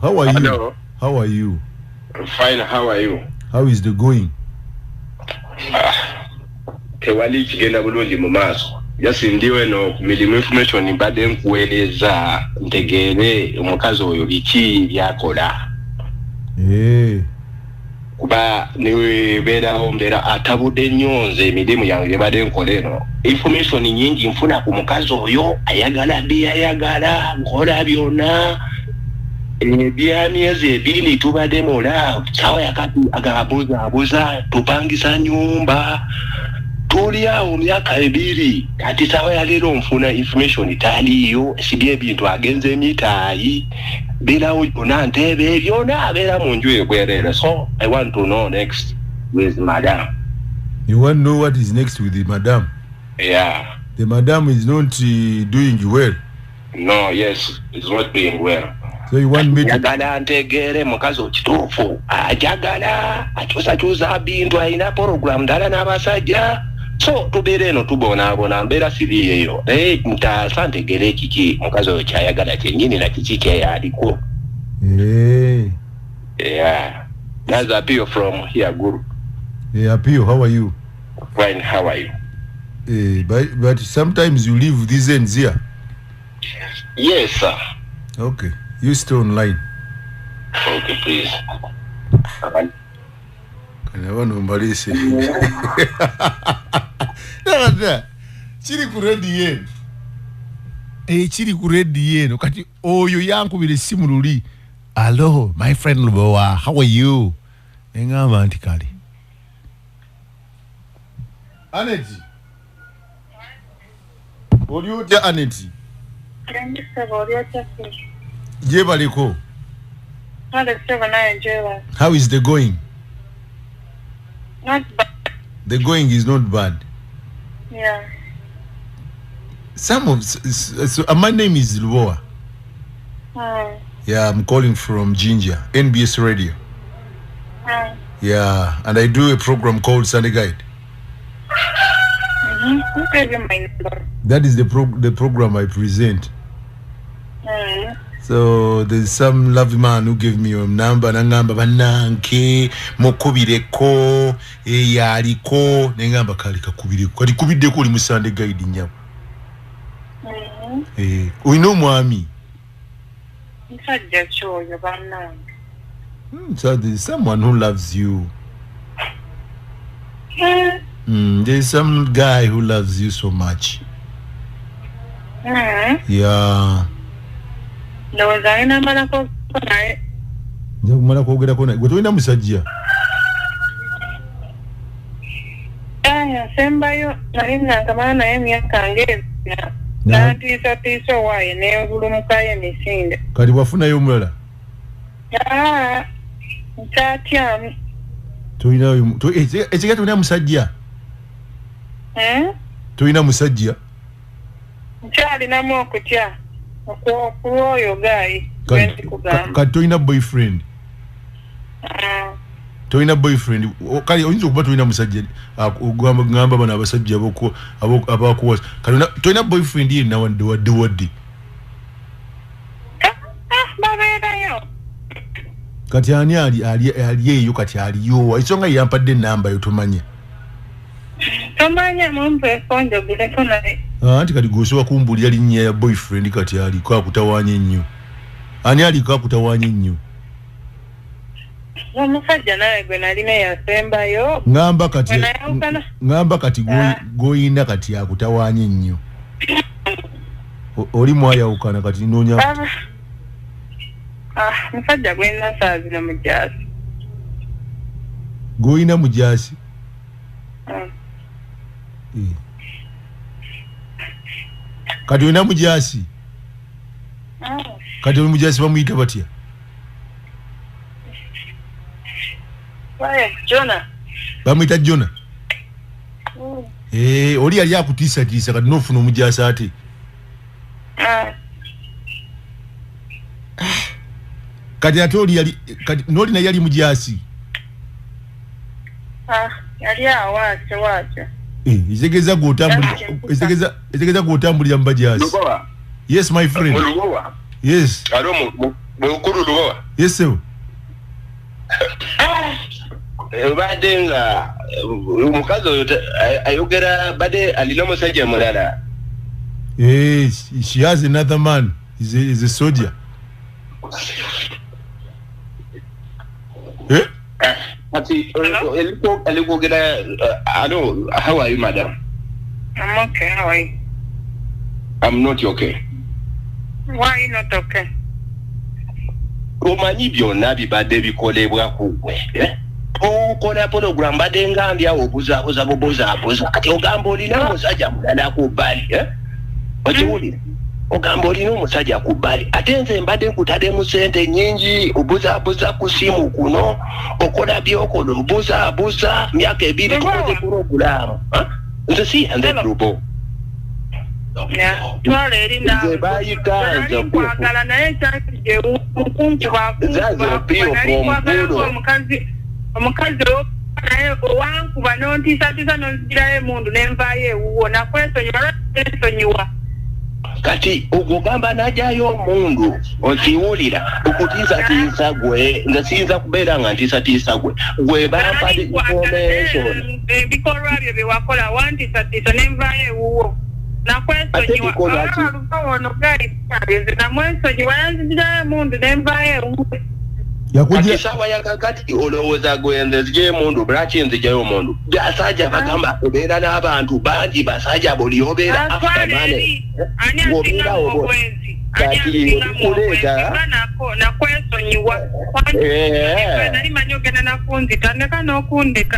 How are you? Hello. How are you? Fine, how are you? How is the going? Tewali kigenda bulungi mu maaso. Just ndiwe no milimu information mbadde nkuweereza ntegeere omukazi oyo biki byakola. Kuba niwe beerawo mbeera atabudde nnyo nze emirimu yange gye badde nkola eno. Information nyingi nfuna ku mukazi oyo ayagala byayagala nkola byonna. Bya myezi ebiri tubadde mola sawa yakati agabuza tupangisa nyumba tuli awo myaka ebiri kati sawa ya lero nfuna information taliyo sibye ebintu agenze mitaayi birawo yona ntebe byona bera mu nju ekwerera. So I want to know next with madam. You want to know what is next with the madam? Yeah. The madam is not doing well. No, yes, it's not doing well. So you want me to yagala ntegere mukazi okituufu ajagala akyusakyusa bintu alina program dala n'abasajja so tubeere eno tubonaabona mbeera siri eyo naye ntaasa ntegere kiki mukazi oyo kyayagala kyennyini na kiki kyeyaliko. Yeah, that's Apio from here group. Apio, how are you? Fine, how are you? But sometimes you leave these ends here. Yes, sir. Okay. You stay online. Okay, please. Can I want to embarrass you? Chiri kuredi yen. Chiri kuredi yen. Kati oyo yanku bile simululi. Hello, my friend Lubowa. How are you? Enga mantikali. Aneti. Olioja Aneti. Jebaliko. How is the going? Not bad. The going is not bad. Yeah. My name is Lubowa. Yeah, I'm calling from Ginger, NBS Radio. Yeah, and I do a program called Sunday Guide. That is the program I present. So there's some lovely man who gave me your number. Nangamba bananke mokubireko yaliko nengamba kali kakubireko kali kubideko oli mu Sunday Guide nyabo. Oyino mwami. Nsajja choyo banange. So there's someone who loves you. There's some guy who loves you so much. Yeah. Ndowooza ina malako naye. Njagumala kwogerako naye. Gwe tolina musajja? Sembayo nali nakamala naye emyaka ng'ebina. N'atiisatiisa waaye n'ebulumukayo emisinde. Kati wafunayo omulala? Nkyatyamu. Ekika tolina musajja? Tolina musajja? Nkyalinamu okutya. Oyo gayi. Kati tolina boyfriend? Tolina boyfriend? Kali oyinza okuba tolina musajja ogamba bano abasajja abakuwasa. Kati tolina boyfriend yenna wadde? Babeerayo. Kati ani ali eyo kati aliyo? Ensonga yampadde enamba yo tomanya. Tomanya mumpe efonjo bileko naye. Anti kati goswa kumbulira linnya ya boyfriend kati aliko akutawanya ennyo. Ani aliko akutawanya ennyo? Omusajja naye gwe nalina yasembayo. Ngamba kati goyina kati akutawanya ennyo. Oli mwayawukana kati noonya. Musajja gwena saazina mujaasi. Goyina mujaasi? Kati olina mujaasi? Kati oli mujaasi bamuyita batya? Jona. Bamuyita Jona? Oli yali akutiisatiisa kati n'ofuna omujaasi ate? Kati ate n'oli naye yali mujaasi? Yali awaase. Ezegeza gw'otambulira mu Bajaasi. Lubowa. Yes, my friend. Lubowa. Yes. Alo Bukuru Lubowa. Yes sir. Bade nga umukazi ayogera bade alina musajja mulala. She has another man. He's a soldier. Eh? Hello, how are you, madam? I'm okay. How are you? I'm not okay. Why are you not okay? Omanyi byonna bibadde bikolebwa kugwe. Okola program badde ngambya obuzaabuza kati ogamba olina omusajja mulala ku bbali. Okiwulira? Ogamba olina omusajja ku bbali ate nze mbadde nkutadde mu ssente nnyingi obuzaabuza ku simu kuno okola byokola obuzaabuza myaka 2 tukoze puroguramu. Nze siyanze Lubo. Twala eri nawe bayita kwagala naye kyakije okunkuba omukazi naye owankuba nontiisatiisa nonzigirayo emundu nenvaayo ewuwo nakwesonyiwa kati ogamba najayo omundu okiwulira okutiisatiisa gwe nga siyinza kubeera nga ntiisatiisa gwe bampadde information ebikolwa byo byewakola wantiisatiisa nenvaayo ewuwo nakwesonyiwa ono gayiagenze namwesonyiwa yanzigirayo emundu nenvaayo ewuwo yakujja sawa yakakati olowooza gwenze zije mundu braki nzijayo mundu basajja bagamba obeera n'abantu bangi basajja buli obeera after money obeera obwezi kati kuleeta nakwesonyiwa nali manyi ogenda nakunzita ndeka n'okundeka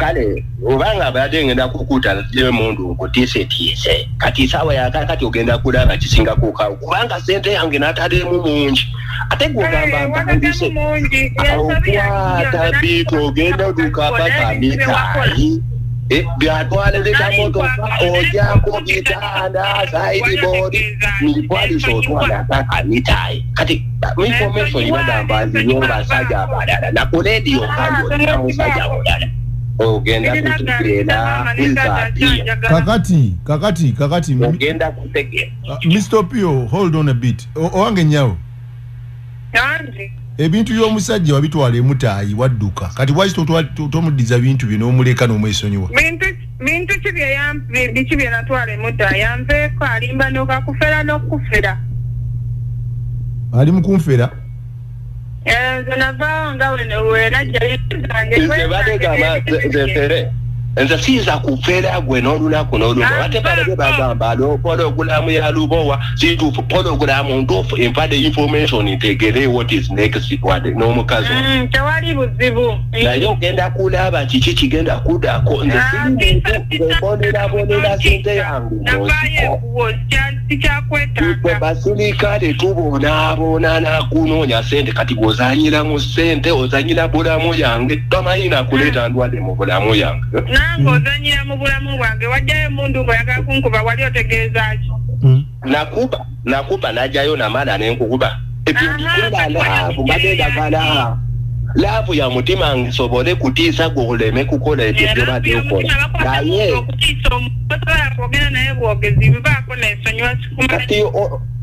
kale obanga abadde ngenda kukuta nzijayo mundu nkutiisetiise kati sawa yakakati ogenda kulaba kisinga kukawo kubanga sente yange n'atademu mungi ate gwogamba mpangise akwata bitu ogenda dukapaka mitayi byatwalirika motoka ojako bitanda saidi bodi milipwalisa otwala paka mitayi kati information ibagamba nziyo basajja abalala nakulediyo kandi olina musajja mulala ogenda kutegeera kakati ogenda kutegeera Mr. Pio, hold on a bit. Owange nyawo ebintu by'omusajja wabitwala emutaayi wadduka kati waki tomudiza bintu bino omuleka n'omwesonyiwa bintu biki bye natwala emutaayi yanveeko alimba n'okufera ali mu kunfera nze navaawo nga wenajjazefere nze siyinza kufeera gwe n'olunaku ate balebe bagamba pologulamu ya Lubowa situufu pologulamu ntuufu empadde information ntegere what is next wadde n'omukazi tewali buzibu naye ogenda kulaba kiki kigenda kuddako nze simbonera sente yange sikyakwetaaga basirikale tubonaabona nakunoonya sente kati bw'ozanyira mu sente ozanyira bulamu yange tomanyi nakuleeta ndwadde mu bulamu yange nange ozanyira mu bulamu bwange wajjayo emundu ng'oyagala kunkuba wali otegeeza ki nakuba najjayo namala nenkukuba ebyobikolera laavu badendagala laavu ya mutima nsobole kutiisa gwe oleme kukola ebyo bye badde okola naye kati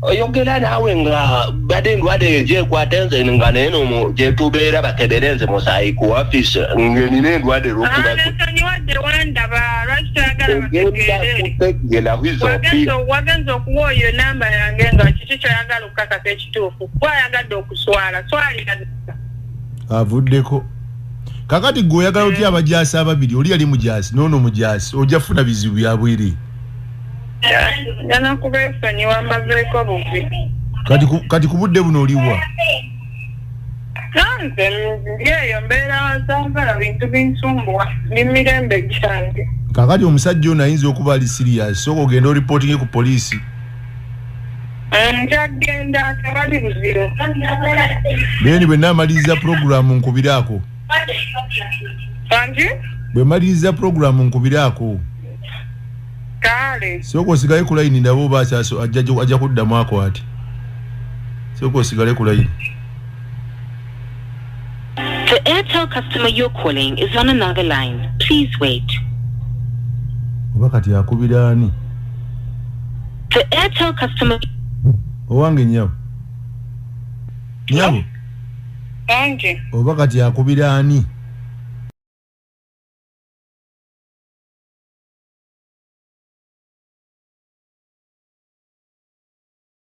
oyogera naawe nga badde ndwadde egyekwata nze nga naye nomu gyetubeera bakebere nze musaayi ku afisi ngenina endwadde wagenza okuwa oyo namba yange nga kiki kyoyagala okukakasa ekituufu gwayagadde okuswala swalira avuddeko kakati gwe oyagala otya abajaasi ababiri oli yali mujaasi noono mujaasi ojja funa bizibu byabwere jana kubeesonyiwa mbazeeko bubi kati ku budde buno oliwa nze eyo mbeera wazaagala bintu binsumbuwa ndi mirembe gyange kakati omusajja ono ayinza okuba ali sirias soka ogenda oripootinge ku poliisi nkyagenda tewali buziro beni bwe naamaliriza puroguramu nkubiraako bwe maliriza puroguramu nkubiraako kale soka osigale ku layini ndaba oba ajja kuddamu ako ati soka osigale ku layini. The Airtel customer you're calling is on another line. Please wait. Oba kati akubira ani? The Airtel customer owange nyawo Nyabo Ange oba kati akubira ani